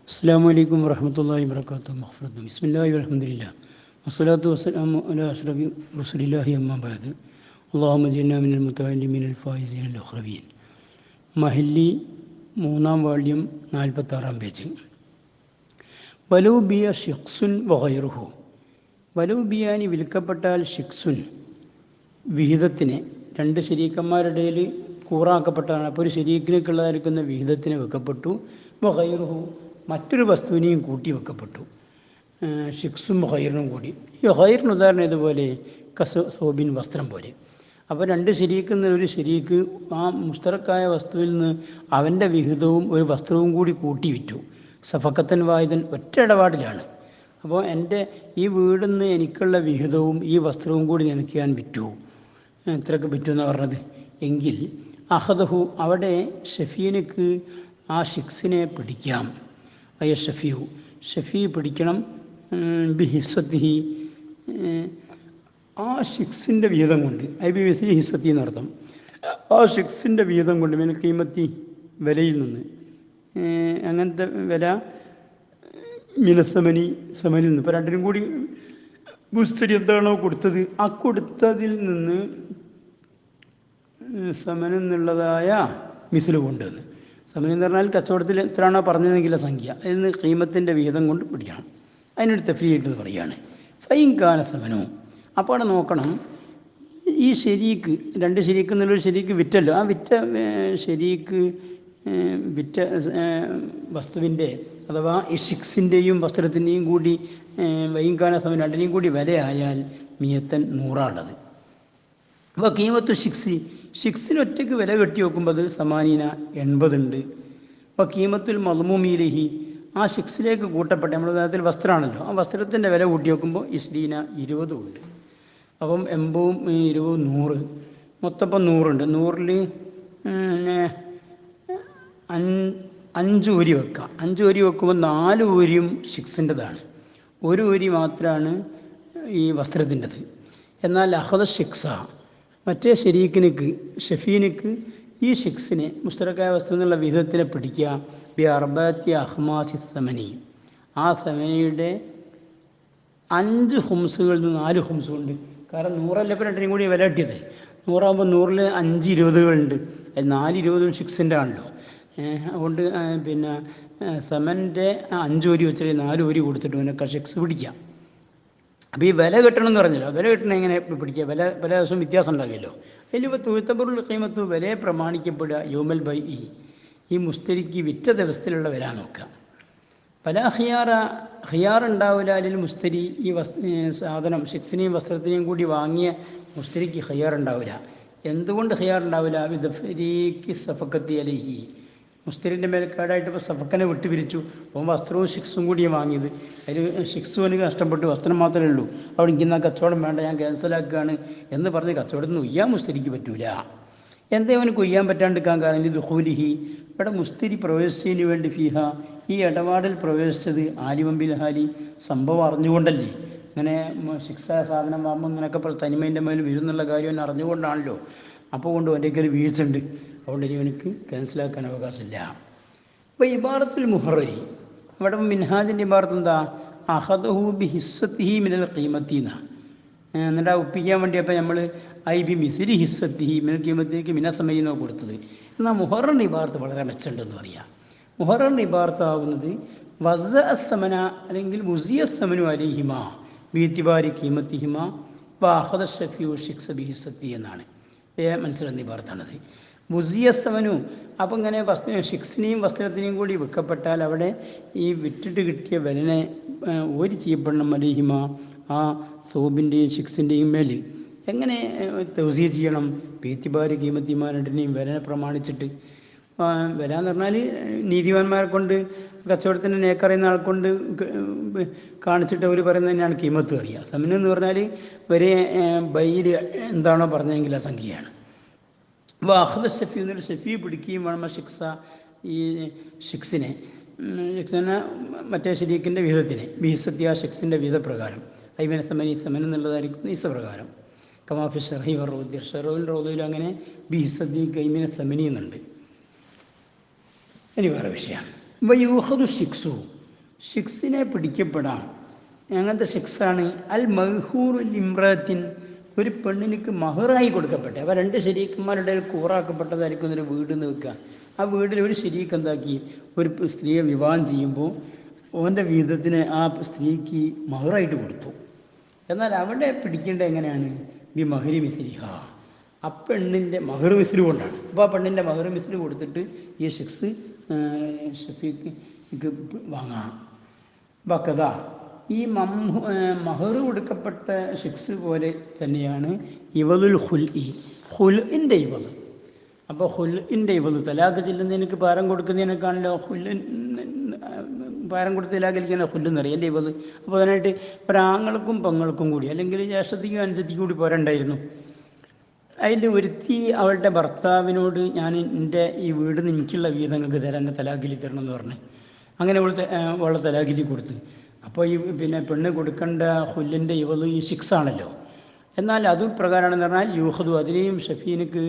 അസ്സലാമു അലൈക്കും വറഹ്മത്തുള്ളാഹി വബറകാതുഹു. മഗ്ഫിറത്തും ബിസ്മില്ലാഹി വൽഹംദുലില്ലാഹ് വസ്സലാത്തു വസ്സലാമു അലാ അഷ്റഫി റസൂലില്ലാഹി അമ്മാ ബഅദ്. അല്ലാഹുമ്മ ജഅൽനാ മിനൽ മുതഅല്ലിമീനൽ ഫായിസീനൽ അഖ്റബീൻ. മഹല്ലി 3-ാം വാള്യം 46-ാം പേജ്. വലൗ ബിയ ഷിഖ്സുൻ വഗൈറുഹു. വലൗ ബിയാനി വിൽക്കപ്പെട്ടാൽ ഷിഖ്സുൻ വിഹിതത്തിന്, രണ്ട് ശരീക്കന്മാരുടെ ഇടയിൽ കൂറാക്കപ്പെട്ടതാണ്. അപ്പോൾ ഒരു ശരീക്കിനേക്കുള്ളതായിരിക്കുന്ന വിഹിതത്തിന് വെക്കപ്പെട്ടു. വഗൈറുഹു മറ്റൊരു വസ്തുവിനെയും കൂട്ടി വെക്കപ്പെട്ടു. ഷിഖ്സും ഹൈറിനും കൂടി. ഈ ഹൈറിന് ഉദാഹരണം ഇതുപോലെ സോബിൻ വസ്ത്രം പോലെ. അപ്പോൾ രണ്ട് ശരീക്കുന്ന ഒരു ശരീക്ക് ആ മുസ്തറക്കായ വസ്തുവിൽ നിന്ന് അവൻ്റെ വിഹിതവും ഒരു വസ്ത്രവും കൂടി കൂട്ടി വിറ്റു. സഫക്കത്തൻ വായുധൻ ഒറ്റ ഇടപാടിലാണ്. അപ്പോൾ എൻ്റെ ഈ വീടിൽ നിന്ന് എനിക്കുള്ള വിഹിതവും ഈ വസ്ത്രവും കൂടി എനിക്ക് ഞാൻ വിറ്റു. ഇത്രയൊക്കെ വിറ്റു എന്നാണ് പറഞ്ഞത്. എങ്കിൽ അഹദഹു അവിടെ ഷഫീനക്ക് ആ ഷിഖ്സിനെ പിടിക്കാം. അയ്യ ഷഫീഹു ഷഫീ പിടിക്കണം. ബി ഹിസ്സത്തിഹി ആ ഷിഖ്സിൻ്റെ വീതം കൊണ്ട്, ഐ ബി മിസ്ലി ഹിസ്സത്തി എന്നർത്ഥം. ആ ഷിഖ്സിൻ്റെ വീതം കൊണ്ട് മിനൽ ഖീമത്തി വിലയിൽ നിന്ന്, അങ്ങനത്തെ വില മിനസമനി സമനിൽ നിന്ന്. ഇപ്പോൾ രണ്ടിനും കൂടി മുസ്തരി എന്താണോ കൊടുത്തത് ആ കൊടുത്തതിൽ നിന്ന് സമനെന്നുള്ളതായ മിസില് കൊണ്ടുവന്ന്. സമനം എന്ന് പറഞ്ഞാൽ കച്ചവടത്തിൽ എത്രയാണോ പറഞ്ഞതെങ്കിലെ സംഖ്യ, അതിൽ നിന്ന് ഖീമത്തിൻ്റെ വിഹിതം കൊണ്ട് പിടിക്കണം. അതിനൊരു തഫ്രീഖ് പറയുകയാണ്. ഫൈൻ കാന സമനോ. അപ്പോൾ അവിടെ നോക്കണം, ഈ ശരീക്ക്, രണ്ട് ശരീക്ക് എന്നുള്ളൊരു ശരീക്ക് വിറ്റല്ലോ, ആ വിറ്റ ശരീക്ക് വിറ്റ വസ്തുവിൻ്റെ അഥവാ ഈ ഷിഖ്സിൻ്റെയും വസ്ത്രത്തിൻ്റെയും കൂടി വൈകാന സമയം രണ്ടിനെയും കൂടി വിലയായാൽ മിയത്തൻ 100 അപ്പോൾ കീമത്തു ഷിഖ്സിന് ഒറ്റയ്ക്ക് വില കെട്ടി വെക്കുമ്പോൾ അത് സമാനീന 80 ഉണ്ട്. അപ്പോൾ കീമത്തുൽ മദ്മൂമിയിലേഹി ആ ഷിഖ്സിലേക്ക് കൂട്ടപ്പെട്ട നമ്മുടെ ഉദാഹരണത്തിൽ വസ്ത്രമാണല്ലോ, ആ വസ്ത്രത്തിൻ്റെ വില കൂട്ടി വെക്കുമ്പോൾ ഇസ്ലീന 20 ഉണ്ട്. അപ്പം 80ഉം 20ഉം 100, മൊത്തം ഇപ്പം 100 ഉണ്ട്. 100ൽ 5 ഊരി വെക്കാം. 5 ഊരി വെക്കുമ്പോൾ 4 ഊരിയും ഷിഖ്സിൻ്റെതാണ്, 1 ഊരി മാത്രമാണ് ഈ വസ്ത്രത്തിൻ്റെത്. എന്നാൽ അഹദ ഷിഖ്സ മറ്റേ ശരീക്കിനിക്ക് ഷഫീനിക്ക് ഈ ഷിഖ്സിനെ മുസ്തറക്കായ വസ്തു എന്നുള്ള വിധത്തിനെ പിടിക്കുക. ബി അർബത്തി അഹ്മാസി സമനി, ആ സമനിയുടെ 5 ഹുംസുകളിൽ നിന്ന് 4 ഹുംസ് ഉണ്ട്. കാരണം 100 ഇപ്പോൾ രണ്ടിനും കൂടി വില കിട്ടിയത്. 100 ആകുമ്പോൾ 100ൽ 5 20കളുണ്ട്. അത് 4 20ഉം ഷിഖ്സിൻ്റെ ആണല്ലോ. അതുകൊണ്ട് പിന്നെ സമൻ്റെ 5 ഊരി വെച്ചാൽ 4 ഊരി കൊടുത്തിട്ട് പിന്നെ ഷിഖ്സ് പിടിക്കാം. അപ്പോൾ ഈ വില കിട്ടണം എന്ന് പറഞ്ഞല്ലോ, വില കിട്ടണം എങ്ങനെ പിടിക്കുക? പല ദിവസവും വ്യത്യാസം ഉണ്ടാകുമല്ലോ. അതിലിപ്പോൾ തുഴുത്തബറുൽ ഖീമത്ത് വിലയെ പ്രമാണിക്കപ്പെടുക യൗമൽ ബൈ ഈ മുസ്തരിക്ക് വിറ്റ ദിവസത്തിലുള്ള വില നോക്കുക. പല ഖിയാർ ഉണ്ടാവില്ല അതിൽ മുസ്തരി ഈ സാധനം ഷിഖ്സിനെയും വസ്ത്രത്തിനെയും കൂടി വാങ്ങിയ മുസ്തരിക്ക് ഖിയാർ ഉണ്ടാവില്ല. എന്തുകൊണ്ട് ഖിയാർ ഉണ്ടാവില്ല? വിദഫരീക്ക് സഫക്കത്തി അലൈഹി, മുസ്തരിൻ്റെ മേൽക്കാടായിട്ട് ഇപ്പോൾ സഫക്കനെ വിട്ടുപിരിച്ചു. അപ്പോൾ വസ്ത്രവും ഷിഖ്സും കൂടിയാണ് വാങ്ങിയത്. അതിൽ ഷിഖ്സും എനിക്ക് നഷ്ടപ്പെട്ടു, വസ്ത്രം മാത്രമേ ഉള്ളൂ. അവിടെ എനിക്കുന്ന കച്ചവടം വേണ്ട, ഞാൻ ക്യാൻസലാക്കുകയാണ് എന്ന് പറഞ്ഞ് കച്ചവടത്തിന് ഉയ്യാൻ മുസ്തരിക്ക് പറ്റൂല. എന്തേ അവനക്ക് ഉയ്യാൻ പറ്റാണ്ടിരിക്കാൻ കാരണം ഇത് ദുഖൂലിഹി, ഇവിടെ മുസ്തരി പ്രവേശിച്ചതിന് വേണ്ടി ഫിഹ ഈ ഇടപാടിൽ പ്രവേശിച്ചത് ആലിമമ്പിൽ ഹാലി സംഭവം അറിഞ്ഞുകൊണ്ടല്ലേ. ഇങ്ങനെ ഷിഖ്സ സാധനം വാങ്ങുമ്പോൾ ഇങ്ങനെയൊക്കെ തനിമേൻ്റെ മേൽ വീഴുന്നുള്ള കാര്യം എന്നെ അറിഞ്ഞുകൊണ്ടാണല്ലോ. അപ്പോൾ കൊണ്ട് എൻ്റെ ഒരു വീഴ്ച ഉണ്ട്, അതുകൊണ്ട് ഇനി എനിക്ക് ക്യാൻസലാക്കാൻ അവകാശമില്ല. അപ്പോൾ ഇബാറത്തുൽ മുഹറരി അവിടെ മിൻഹാജിൻ്റെ ഇബാറത്ത് എന്താ? അഹദഹു ബി ഹിസ്സത്തിഹി മിനൽ ഖീമത്തിന്ന. എന്നിട്ട് ഒപ്പിക്കാൻ വേണ്ടി അപ്പോൾ നമ്മൾ ഐ ബി മിസിരി ഹിസ്സത്തിഹി മിനൽ ഖീമത്തിലേക്ക് മിനസമയിന്നോ കൊടുത്തത്. എന്നാൽ മുഹറിൻ്റെ ഇബാറത്ത് വളരെ മെച്ചമുണ്ടെന്ന് പറയാം. മുഹറിൻ്റെ ഇബാറത്ത് ആകുന്നത് വസ അസമന അല്ലെങ്കിൽ മുസിയ സമനു അലിഹിമ ബീത്തിബാരി ഖീമത്തിഹിമ വാഹദ ഷഫിയു ഷിഖ്സ ബി ഹിസ്സത്തി എന്നാണ്. മനസ്സിലെന്ന ഇബാറത്താണത്. മുസിയസമനു അപ്പം ഇങ്ങനെ ഷിഖ്സിനെയും വസ്ത്രത്തിനെയും കൂടി വിൽക്കപ്പെട്ടാൽ അവിടെ ഈ വിറ്റിട്ട് കിട്ടിയ വിലനെ ഓരി ചെയ്യപ്പെടണം അലിഹിമ ആ സോബിൻ്റെയും ഷിഖ്സിൻ്റെയും മേൽ. എങ്ങനെ തൗസിയ ചെയ്യണം? ബീത്തിബാരി ഖീമത്തിമാ രണ്ടിനെയും വിലനെ പ്രമാണിച്ചിട്ട്. വില എന്ന് പറഞ്ഞാൽ നീതിമാന്മാരെ കൊണ്ട് കച്ചവടത്തിൻ്റെ നേക്കറിയുന്ന ആൾക്കൊണ്ട് കാണിച്ചിട്ട് അവർ പറയുന്നത് തന്നെയാണ് ഖീമത്ത് അറിയുക. സമനം എന്ന് പറഞ്ഞാൽ ഒരേ ബൈയിൽ എന്താണോ പറഞ്ഞതെങ്കിൽ ആ സംഖ്യയാണ്. വാഹദ ഷഫി എന്നൊരു ഷഫി പിടിക്കുകയും വേണം ഷിഖ്സ ഈ ഷിഖ്സിനെ മറ്റേ ശരീക്കിൻ്റെ വിഹിതത്തിനെ ബിഹിസത്തി ആ ഷിഖ്സിൻ്റെ വിഹിതപ്രകാരം ഐബിനെ സമൻ എന്നുള്ളതായിരിക്കും ഈസപ്രകാരം. കമാഫി ഷർഹി റൗദി ഷെറോയിൽ റൗദയിലും അങ്ങനെ ബിഹിസത്തി കൈമിനെ സമനി എന്നുണ്ട്. ഇനി വേറെ വിഷയം. വയൂഹദു ഷിഖ്സു ഷിക്സിനെ പിടിക്കപ്പെടാം. അങ്ങനത്തെ ഷിക്സാണ് അൽ മഹ്ഹൂറുൽ ഇമ്രാത്തിൻ, ഒരു പെണ്ണിനിക്ക് മഹറായി കൊടുക്കപ്പെട്ടെ. അപ്പോൾ 2 ശരീക്കന്മാരുടെ കൂറാക്കപ്പെട്ടതായിരിക്കും ഒരു വീട് എന്ന് വെക്കുക. ആ വീട്ടിൽ ഒരു ശരീക്ക് എന്താക്കി, ഒരു സ്ത്രീയെ വിവാഹം ചെയ്യുമ്പോൾ ഓൻ്റെ വീതത്തിന് ആ സ്ത്രീക്ക് മഹറായിട്ട് കൊടുത്തു. എന്നാൽ അവിടെ പിടിക്കേണ്ടത് എങ്ങനെയാണ്? ബി മഹരി മിസ്ലിഹ, ആ പെണ്ണിൻ്റെ മഹർ മിസ്ലു കൊണ്ടാണ്. അപ്പോൾ ആ പെണ്ണിൻ്റെ മഹർ മിസ്ലു കൊടുത്തിട്ട് ഈ ഷിക്സ് ഷഫീക്ക് വാങ്ങാം. ബക്കത, ഈ മഹർ കൊടുക്കപ്പെട്ട ഷിക്സ് പോലെ തന്നെയാണ് ഇവലുൽ ഹുൽഇൻ്റെ ഇവല്. അപ്പോൾ ഹുൽഇൻ്റെ ഇവല് തലാഖ് ചെല്ലുന്നതിനൊക്കെ പാരം കൊടുക്കുന്നതിനേക്കാണല്ലോ പാരം കൊടുത്ത് തലാഖിലിരിക്കുന്ന ഹുല്ലെന്നറിയാം എൻ്റെ ഇവല്. അപ്പോൾ അതിനായിട്ട് ഒരാങ്ങൾക്കും പെങ്ങൾക്കും കൂടി, അല്ലെങ്കിൽ ജ്യേഷ്ഠത്തിക്കും അനുജത്തിക്കും കൂടി പോരണ്ടായിരുന്നു. അതിൽ ഒരുത്തി അവളുടെ ഭർത്താവിനോട് ഞാൻ എൻ്റെ ഈ വീട് നിന്ന് എനിക്കുള്ള വീതങ്ങൾക്ക് തരാൻ, എന്നെ തലാഖിലി തരണം എന്ന് പറഞ്ഞ് അങ്ങനെ അവളെ തലാഖിലി കൊടുത്ത്. അപ്പോൾ ഈ പെണ്ണ് കൊടുക്കേണ്ട ഹുല്ലിൻ്റെ ഇവത് ഈ ഷിക്സാണല്ലോ. എന്നാൽ അത് പ്രകാരമാണെന്ന് പറഞ്ഞാൽ യൂഹദു, അതിനെയും ഷഫീനക്ക്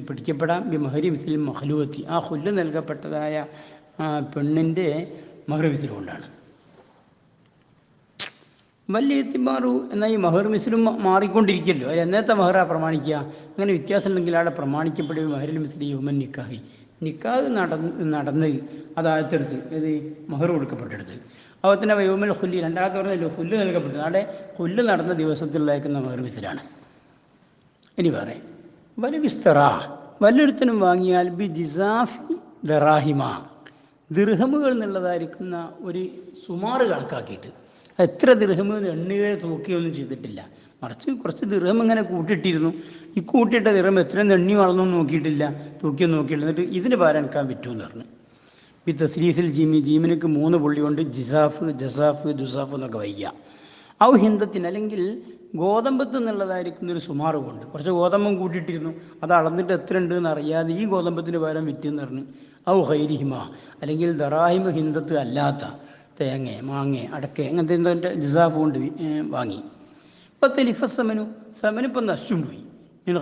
പിടിക്കപ്പെടാം. ബി മഹരി മിസ്ലിം മഹ്ലൂത്തി, ആ ഹുല്ല് നൽകപ്പെട്ടതായ പെണ്ണിൻ്റെ മഹർ മിസ്ലു കൊണ്ടാണ്. വലിയ എത്തിമാറു എന്നാൽ ഈ മഹർ മിസ്ലും മാറിക്കൊണ്ടിരിക്കുമല്ലോ. അത് എന്നത്തെ മഹറാ പ്രമാണിക്കുക? അങ്ങനെ വ്യത്യാസം ഉണ്ടെങ്കിൽ അവിടെ പ്രമാണിക്കപ്പെടുക മഹരുൽ മിസ്ലി ഹ്യൂമൻ നിക്കാഹി, നിക്കാഹ് നടന്ന് അതായത്തെടുത്ത് ഇത് മഹർ കൊടുക്കപ്പെട്ടെടുത്ത്. അതുപോലെ തന്നെ യോമൽ ഹുല്ലി, രണ്ടാമത്തെ പറഞ്ഞല്ലോ ഹുല്ല് നൽകപ്പെട്ടത്, അവിടെ ഹുല്ല് നടന്ന ദിവസത്തിലുള്ളേക്കുന്ന മഹർ മിസ്ലാണ്. ഇനി വേറെ വലിയ വിസ്തറ, വല്ലൊരുത്തനും വാങ്ങിയാൽ ബി ജിസാഫി ദറാഹിമ, ദിർഹമുകൾ എന്നുള്ളതായിരിക്കുന്ന ഒരു സുമാറ് കണക്കാക്കിയിട്ട്, എത്ര ദിർഹം എണ്ണുകയോ തൂക്കുകയൊന്നും ചെയ്തിട്ടില്ല, മറിച്ച് കുറച്ച് ദിർഹം ഇങ്ങനെ കൂട്ടിയിട്ടിരുന്നു. ഈ കൂട്ടിയിട്ട ദിർഹം എത്ര എണ്ണി വളർന്നൊന്നും നോക്കിയിട്ടില്ല, തൂക്കിയൊന്നും നോക്കിയിട്ടില്ല. എന്നിട്ട് ഇതിന് പാരം എടുക്കാൻ പറ്റുമെന്ന് പറഞ്ഞു. ഈ തസ്രീഫിൽ ജീമിനക്ക് 3 പുള്ളി കൊണ്ട് ജിസാഫ്, ജസാഫ്, ജുസാഫ് എന്നൊക്കെ വയ്ക്കുക. ഔ ഹിന്ദത്തിന്, അല്ലെങ്കിൽ ഗോതമ്പത്ത് എന്നുള്ളതായിരിക്കുന്നൊരു സുമാറ് കൊണ്ട് കുറച്ച് ഗോതമ്പം കൂട്ടിയിട്ടിരുന്നു, അത് അളന്നിട്ട് എത്ര ഉണ്ട് എന്ന് അറിയാതെ ഈ ഗോതമ്പത്തിന് പകരം വിറ്റെന്ന് പറഞ്ഞു. ഔ ഹൈരിഹിമ, അല്ലെങ്കിൽ ദറാഹിമ ഹിന്ദത്ത് അല്ലാത്ത തേങ്ങ, മാങ്ങ, അടക്ക, അങ്ങനത്തെ എന്തോ ജിസാഫ് കൊണ്ട് വാങ്ങി. ഇപ്പം സമനിപ്പം നശിച്ചും പോയി.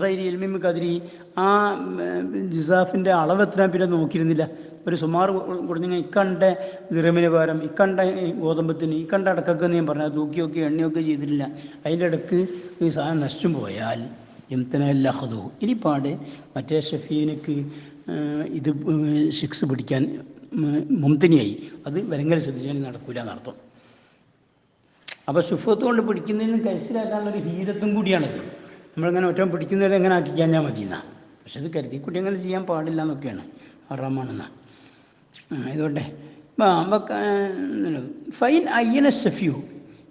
ഹൈരി എൽമിമ് കതിരി, ആ ജിസാഫിൻ്റെ അളവ് എത്ര പിന്നെ നോക്കിയിരുന്നില്ല. ഒരു സുമാർ കൊടുത്തിങ്ങനെ ഇക്കണ്ട ദിറമിന് പകരം ഇക്കണ്ട ഗോതമ്പത്തിന്, ഇക്കണ്ട അടക്കൊക്കെ ഞാൻ പറഞ്ഞത് തൂക്കിയൊക്കെ എണ്ണയൊക്കെ ചെയ്തിട്ടില്ല. അതിൻ്റെ ഇടക്ക് ഈ സാധനം നശിച്ചും പോയാൽ എംതനല്ലഹദു, ഇനിപ്പാട് മറ്റേ ഷഫീനക്ക് ഇത് ഷിക്സ് പിടിക്കാൻ മുംതനിയായി, അത് വരങ്ങൽ ശ്രദ്ധിച്ചാൽ നടക്കൂല എന്നർത്ഥം. അപ്പോൾ ശുഫത്ത് കൊണ്ട് പിടിക്കുന്നതിന് കരുസിലാക്കാനുള്ളൊരു ഹീരത്തും കൂടിയാണിത്. നമ്മളിങ്ങനെ ഒറ്റ പിടിക്കുന്നവരെ എങ്ങനെ ആക്കി കഴിഞ്ഞാൽ മതി എന്നാ. പക്ഷെ അത് കരുതിക്കുട്ടി അങ്ങനെ ചെയ്യാൻ പാടില്ല എന്നൊക്കെയാണ്, ഹറാമാണെന്നാ. ഇതുകൊണ്ടേ ഫൈൻ അയ്യന ഷഫിയു,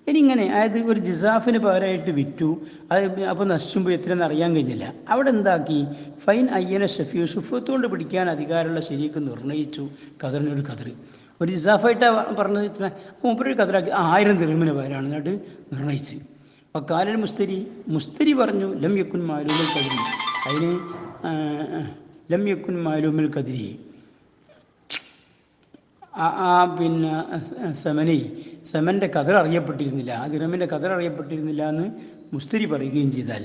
ഇനി ഇങ്ങനെ അതായത് ഒരു ജിസാഫിന് പകരമായിട്ട് വിറ്റു, അത് അപ്പോൾ നശിച്ചുമ്പോൾ എത്രയെന്ന് അറിയാൻ കഴിഞ്ഞില്ല. അവിടെ എന്താക്കി, ഫൈൻ അയ്യന ഷഫിയു, ഷുഫത്ത് കൊണ്ട് പിടിക്കാൻ അധികാരമുള്ള ശരിക്ക് നിർണയിച്ചു കതിറിനൊരു കതിർ. ഒരു ജിസാഫായിട്ടാണ് പറഞ്ഞത്, ഇത്ര മൂപ്പരൊരു കതിറാക്കി 1000 ദിർഹമിന് പകരമാണ് എന്നിട്ട് നിർണയിച്ച്. അപ്പോൾ കാലൽ മുസ്തരി പറഞ്ഞു ലം യക്കുൻ മാലൂമിൽ കതിരി, അതിന് ലം യക്കുൻ മാലൂമിൽ കതിരി, സെമൻ്റെ കതിർ അറിയപ്പെട്ടിരുന്നില്ല, ആ ദിർഹമിൻ്റെ കതിർ അറിയപ്പെട്ടിരുന്നില്ല എന്ന് മുസ്തരി പറയുകയും ചെയ്താൽ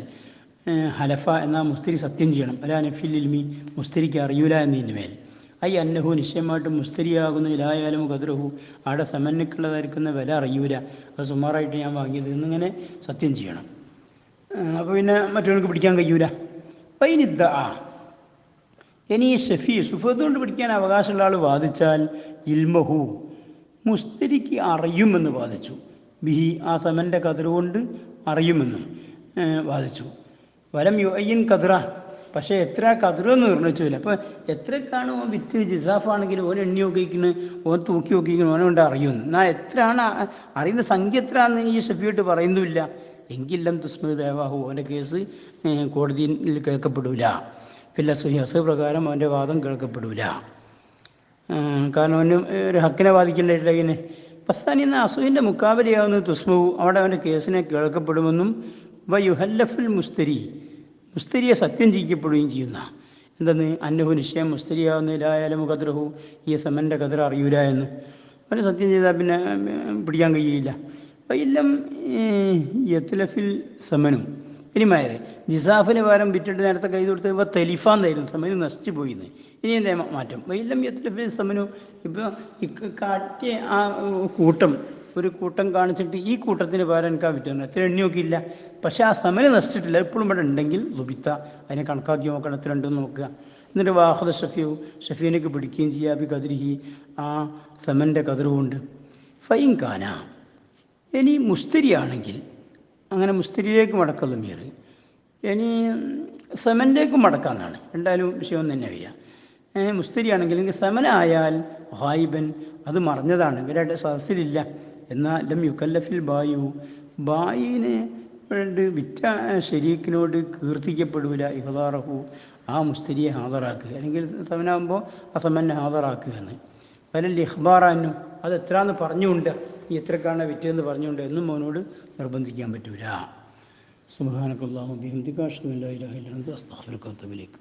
ഹലഫ എന്നാൽ മുസ്തരി സത്യം ചെയ്യണം. അല്ല നഫിൽ ഇൽമി, മുസ്തരിക്ക് അറിയൂല എന്നതിന് മേൽ. ഐ അന്നഹു, നിശ്ചയമായിട്ടും മുസ്തരിയാകുന്ന ഇലായാലും കതിറഹു, അവിടെ സമന്നക്കുള്ളതായിരിക്കുന്ന വില അറിയൂല, അത് സുമാറായിട്ട് ഞാൻ വാങ്ങിയത് എന്നിങ്ങനെ സത്യം ചെയ്യണം. അപ്പോൾ പിന്നെ മറ്റവർക്ക് പിടിക്കാൻ കഴിയൂല. പൈനിദ്ദ, ഇനി സുഫത്ത് കൊണ്ട് പിടിക്കാൻ അവകാശമുള്ള ആൾ വാദിച്ചാൽ ഇൽമഹു, മുസ്തരിക്ക് അറിയുമെന്ന് വാദിച്ചു, ബിഹി, ആ സമൻ്റെ കതിർ കൊണ്ട് അറിയുമെന്ന് വാദിച്ചു. വലം യുഅയ്യിൻ കതിറ, പക്ഷേ എത്ര കതിറെന്ന് നിർണയിച്ചില്ല. അപ്പോൾ എത്രക്കാണ് ഓൻ വിറ്റ് ജിസാഫാണെങ്കിൽ ഓൻ എണ്ണി നോക്കിയിരിക്കുന്നത്, ഓൻ തൂക്കി നോക്കിയിരിക്കുന്നത്, ഓനെ കൊണ്ട് അറിയുന്നു. എന്നാൽ എത്രയാണ് അറിയുന്ന സംഖ്യ എത്രയാണെന്ന് ഈ ഷഫിയോട്ട് പറയുന്നുമില്ല. എങ്കിലും തുസ്മ ദേവാഹു, ഓൻ്റെ കേസ് കോടതിയിൽ കേൾക്കപ്പെടില്ല. പിന്നെ സുഹസ് പ്രകാരം അവൻ്റെ വാദം കേൾക്കപ്പെടില്ല. കാരണം അവന് ഒരു ഹക്കിനെ വാദിക്കേണ്ടതില്ല. ഇങ്ങനെ പസ്താനി എന്ന അസുഹിൻ്റെ മുക്കാബലിയാവുന്ന തുസ്മവും അവിടെ അവൻ്റെ കേസിനെ കേൾക്കപ്പെടുമെന്നും വയുഹല്ലഫുൽ മുസ്തരിയെ സത്യം ചെയ്യിക്കപ്പെടുകയും ചെയ്യുന്ന എന്തെന്ന് അന്നഹു നിശ്ചയം മുസ്തരിയാവുന്നതിലായാലും കതിറഹു, ഈ സമൻ്റെ കതിർ അറിയൂല എന്ന് അവന് സത്യം ചെയ്താൽ പിന്നെ പിടിക്കാൻ കഴിയില്ല. അപ്പം ഇല്ലം യത്ലഫിൽ സമനും, ഇനി മാരെ ജിസാഫിന് പകരം വിറ്റിട്ട് നേരത്തെ കൈ കൊടുത്ത് ഇപ്പോൾ തെലിഫാന്നായിരുന്നു, സമയം നശിച്ചു പോയിന്ന്. ഇനി എൻ്റെ മാറ്റം വൈലം യത്ലഫി സമനു. ഇപ്പോൾ ഈ കാട്ടിയ ആ കൂട്ടം, ഒരു കൂട്ടം കാണിച്ചിട്ട് ഈ കൂട്ടത്തിന് പകരം എനിക്ക് ആ വിറ്റുന്നത് എത്ര എണ്ണി നോക്കിയില്ല, പക്ഷേ ആ സമയം നശിച്ചിട്ടില്ല, എപ്പോഴും ഇവിടെ ഉണ്ടെങ്കിൽ ലുബിത്ത, അതിനെ കണക്കാക്കി നോക്കണം എത്ര ഉണ്ടെന്ന് നോക്കുക. എന്നിട്ട് വാഹദ ഷഫിയു, ഷഫീനക്ക് പിടിക്കുകയും ചെയ്യുക. ബി കതിരിഹി, ആ സമൻ്റെ കതിറുകൊണ്ട്. ഫൈൻ കാന, ഇനി മുസ്തിരിയാണെങ്കിൽ അങ്ങനെ മുസ്തിരിയിലേക്ക് മടക്കം ലമീർ, ഇനി സെമൻ്റേക്കും മടക്കാമെന്നാണ്, എന്തായാലും വിഷയം തന്നെ വരിക. മുസ്തിരിയാണെങ്കിൽ സെമനായാൽ ഹായിബൻ, അത് മറഞ്ഞതാണ്, ഇവരുടെ സദസ്സിലില്ല. എന്നാൽ ലം യുക്കല്ലഫിൽ ബായു, ബായിനെ വിറ്റ ശരീക്കിനോട് കീർത്തിക്കപ്പെടൂല ഇഹ്ദാറഹു, ആ മുസ്തിരിയെ ഹാദറാക്കുക, അല്ലെങ്കിൽ സമനാകുമ്പോൾ ആ സമനെ ഹാദറാക്കുക എന്ന്. വലൽ ഇഖ്ബാറാന്നു, അത് എത്രയാണെന്ന് പറഞ്ഞുകൊണ്ട്, ഈ എത്രക്കാണ് വിറ്റതെന്ന് പറഞ്ഞുകൊണ്ട് എന്നും അവനോട് നിർബന്ധിക്കാൻ പറ്റൂല. സുബ്ഹാനക്കല്ലാഹു ബിഹംദിക അഷ്ഹദു അൻ ലാ ഇലാഹ ഇല്ല അൻത അസ്തഗ്ഫിറുക വ അത്തൂബു ഇലൈക്.